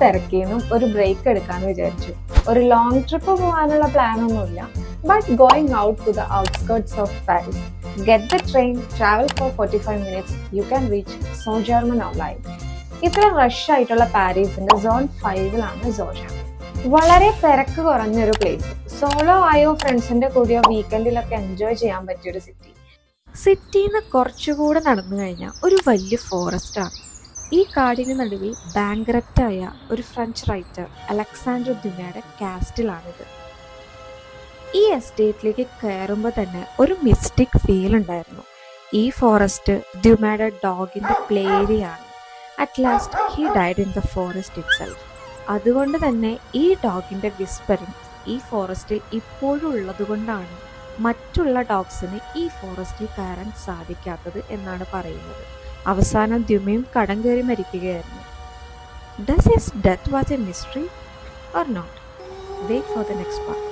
തിരക്കിൽ നിന്നും ഒരു ബ്രേക്ക് എടുക്കാന്ന് വിചാരിച്ചു. ഒരു ലോങ് ട്രിപ്പ് പോകാനുള്ള പ്ലാൻ ഒന്നുമില്ല, but going out to the outskirts of Paris. Get the train, travel for 45 minutes, you can reach Saint Germain en Laye. ഇത്ര റഷ് ആയിട്ടുള്ള പാരീസിന്റെ സോൺ 5ലാണ് സോജാൻ. വളരെ തിരക്ക് കുറഞ്ഞൊരു പ്ലേസ്. സോളോ ആയോ ഫ്രണ്ട്സിന്റെ കൂടിയോ വീക്കെൻഡിലൊക്കെ എൻജോയ് ചെയ്യാൻ പറ്റിയൊരു സിറ്റി. സിറ്റിന്ന് കുറച്ചുകൂടെ നടന്നു കഴിഞ്ഞാൽ ഒരു വലിയ ഫോറസ്റ്റാണ്. ഈ കാടിന് നടുവിൽ ബാങ്ക്രപ്റ്റായ ഒരു ഫ്രഞ്ച് റൈറ്റർ അലക്സാണ്ടർ ഡ്യുമയുടെ കാസ്റ്റിലാണിത്. ഈ എസ്റ്റേറ്റിലേക്ക് കയറുമ്പോൾ തന്നെ ഒരു മിസ്റ്റിക് ഫീൽ ഉണ്ടായിരുന്നു. ഈ ഫോറസ്റ്റ് ഡ്യുമയുടെ ഡോഗിൻ്റെ പ്ലേ ഏരിയയാണ്. At last he died in the forest itself. അതുകൊണ്ട് തന്നെ ഈ ഡോഗിൻ്റെ വിസ്പറിങ് ഈ ഫോറസ്റ്റിൽ ഇപ്പോഴും ഉള്ളതുകൊണ്ടാണ് മറ്റുള്ള ഡോഗ്സിന് ഈ ഫോറസ്റ്റിൽ കയറാൻ സാധിക്കാത്തത് എന്നാണ് പറയുന്നത്. അവസാനം ദ്യുമയും കടം കയറി മരിക്കുകയായിരുന്നു. Does his death was a mystery or not? Wait for the next part.